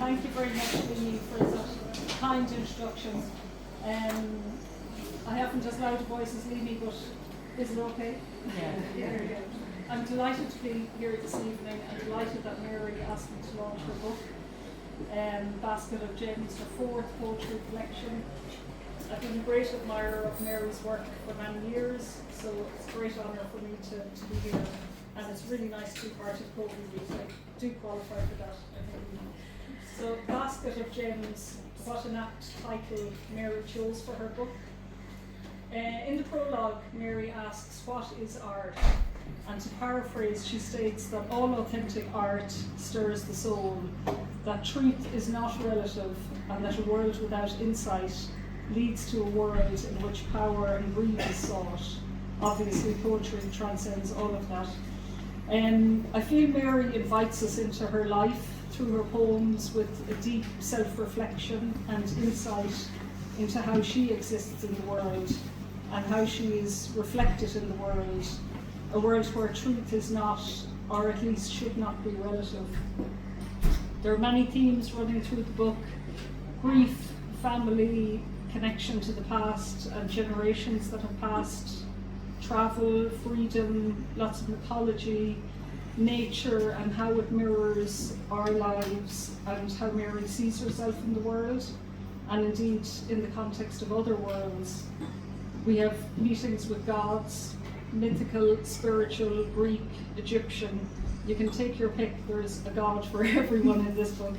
thank you very much, Lee, for such kind introduction. I haven't as loud a voice as Lee, but is it okay? Yeah. I'm delighted to be here this evening and delighted that Mary asked me to launch her book, Basket of Gems, her fourth poetry collection. I've been a great admirer of Mary's work for many years, so it's a great honour for me to be here. And it's really nice to be part of Covey. I do qualify for that, I think. So, Basket of Gems, what an apt title Mary chose for her book. In the prologue, Mary asks, what is art? And to paraphrase, she states that all authentic art stirs the soul, that truth is not relative, and that a world without insight leads to a world in which power and greed is sought. Obviously, poetry transcends all of that. I feel Mary invites us into her life through her poems with a deep self-reflection and insight into how she exists in the world and how she is reflected in the world, a world where truth is not, or at least should not be, relative. There are many themes running through the book: grief, family, connection to the past and generations that have passed, travel, freedom, lots of mythology, nature and how it mirrors our lives and how Mary sees herself in the world and indeed in the context of other worlds. We have meetings with gods, mythical, spiritual, Greek, Egyptian. You can take your pick, there's a god for everyone in this book.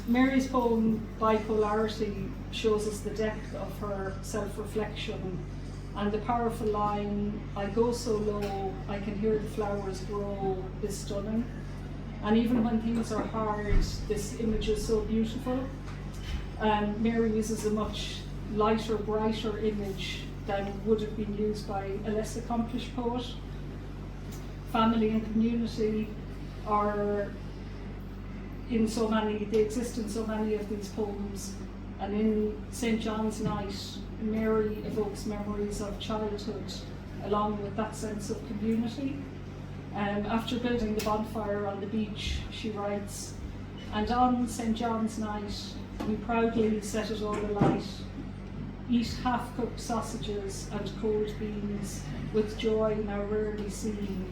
Mary's poem Bipolarity shows us the depth of her self-reflection, and the powerful line, I go so low, I can hear the flowers grow, is stunning. And even when things are hard, this image is so beautiful. Mary uses a much lighter, brighter image than would have been used by a less accomplished poet. Family and community are in so many, they exist in so many of these poems. And in St. John's Night, Mary evokes memories of childhood along with that sense of community. After building the bonfire on the beach, she writes, and on St. John's Night, we proudly set it all alight, eat half-cooked sausages and cold beans with joy now rarely seen.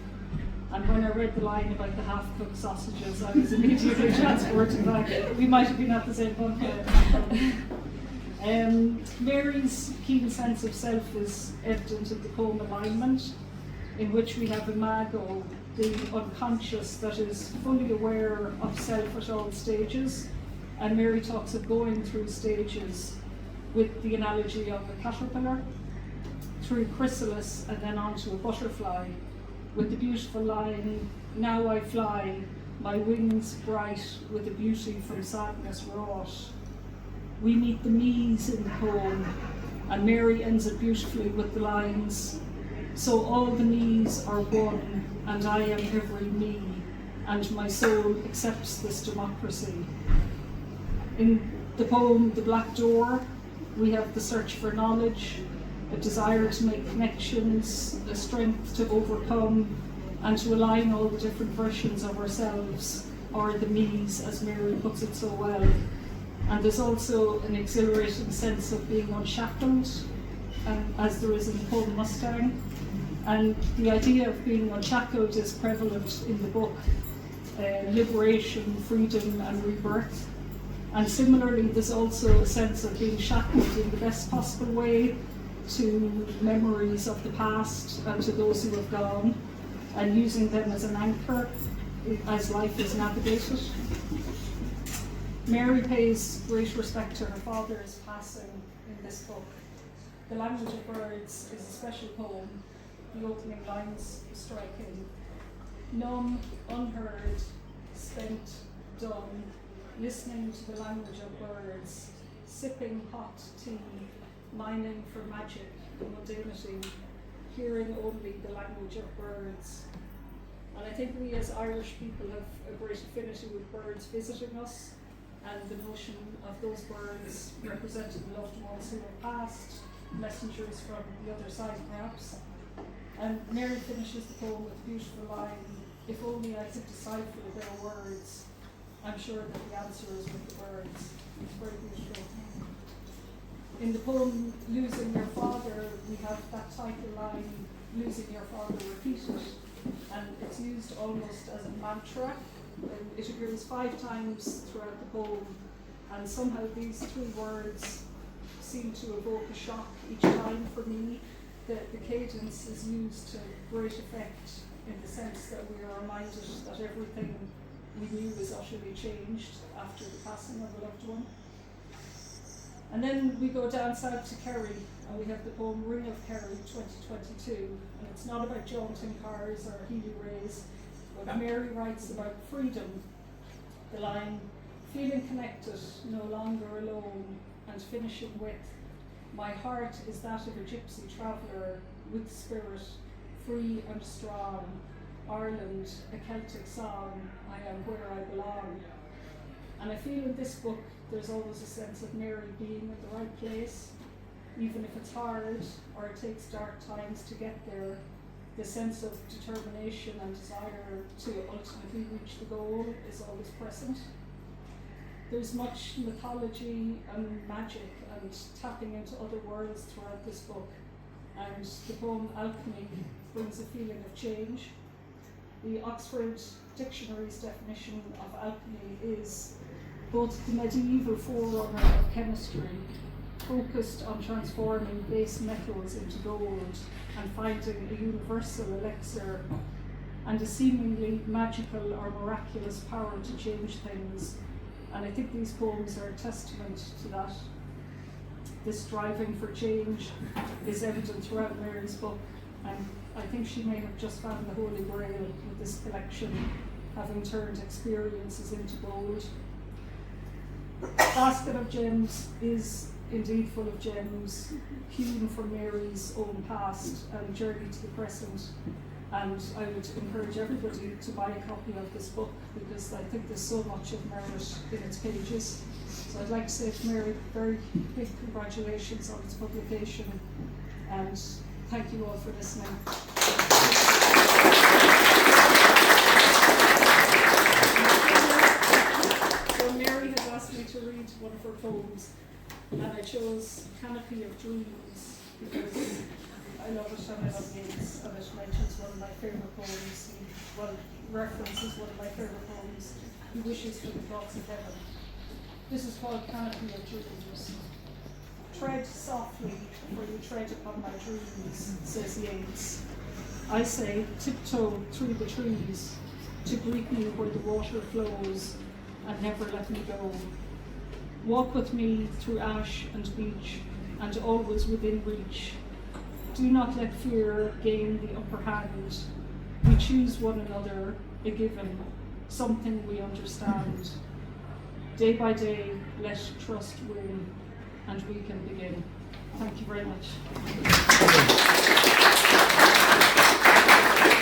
And when I read the line about the half-cooked sausages, I was immediately transported back. We might have been at the same bonfire. Mary's keen sense of self is evident in the poem Alignment, in which we have Imago, the unconscious that is fully aware of self at all stages. And Mary talks of going through stages with the analogy of a caterpillar, through chrysalis and then onto a butterfly, with the beautiful line, now I fly, my wings bright with a beauty from sadness wrought. We meet the me's in the poem, and Mary ends it beautifully with the lines, so all the me's are one, and I am every me, and my soul accepts this democracy. In the poem The Black Door, we have the search for knowledge, a desire to make connections, a strength to overcome, and to align all the different versions of ourselves, or the me's, as Mary puts it so well. And there's also an exhilarating sense of being unshackled, as there is in the poem Mustang. And the idea of being unshackled is prevalent in the book, liberation, freedom, and rebirth. And similarly, there's also a sense of being shackled in the best possible way to memories of the past and to those who have gone, and using them as an anchor as life is navigated. Mary pays great respect to her father's passing in this book. The Language of Birds is a special poem. The opening lines striking. Numb, unheard, spent, done, listening to the language of birds, sipping hot tea, mining for magic and mundanity, hearing only the language of birds. And I think we as Irish people have a great affinity with birds visiting us, and the notion of those birds representing loved ones who have passed, messengers from the other side perhaps. And Mary finishes the poem with a beautiful line, if only I could decipher their words, I'm sure that the answer is with the birds. It's very beautiful. In the poem Losing Your Father, we have that title line, losing your father repeated, and it's used almost as a mantra. It occurs 5 times throughout the poem, and somehow these 3 words seem to evoke a shock each time for me. The cadence is used to great effect in the sense that we are reminded that everything we knew is utterly changed after the passing of a loved one. And then we go down south to Kerry, and we have the poem Ring of Kerry 2022, and it's not about jaunting cars or Healy Rays, but Mary writes about freedom. The line, feeling connected, no longer alone, and finishing with, my heart is that of a gypsy traveller with spirit, free and strong, Ireland, a Celtic song, I am where I belong. And I feel in this book there's always a sense of Mary being in the right place, even if it's hard or it takes dark times to get there. The sense of determination and desire to ultimately reach the goal is always present. There's much mythology and magic and tapping into other worlds throughout this book, and the poem Alchemy brings a feeling of change. The Oxford Dictionary's definition of alchemy is both the medieval forerunner of chemistry, focused on transforming base metals into gold and finding a universal elixir, and a seemingly magical or miraculous power to change things. And I think these poems are a testament to that. This striving for change is evident throughout Mary's book, and I think she may have just found the Holy Grail with this collection, having turned experiences into gold. Basket of Gems is indeed full of gems, hewn from Mary's own past and journey to the present. And I would encourage everybody to buy a copy of this book, because I think there's so much of merit in its pages. So I'd like to say to Mary, very big congratulations on its publication, and thank you all for listening. So Mary has asked me to read one of her poems, and I chose Canopy of Dreams because I love it and I love Yeats, and it mentions one of my favourite poems, references one of my favourite poems, He Wishes for the Thoughts of Heaven. This is called Canopy of Dreams. Tread softly, for you tread upon my dreams, says Yeats. I say, tiptoe through the trees, to greet me where the water flows, and never let me go. Walk with me through ash and beach, and always within reach. Do not let fear gain the upper hand. We choose one another, a given, something we understand. Day by day, let trust win, and we can begin. Thank you very much.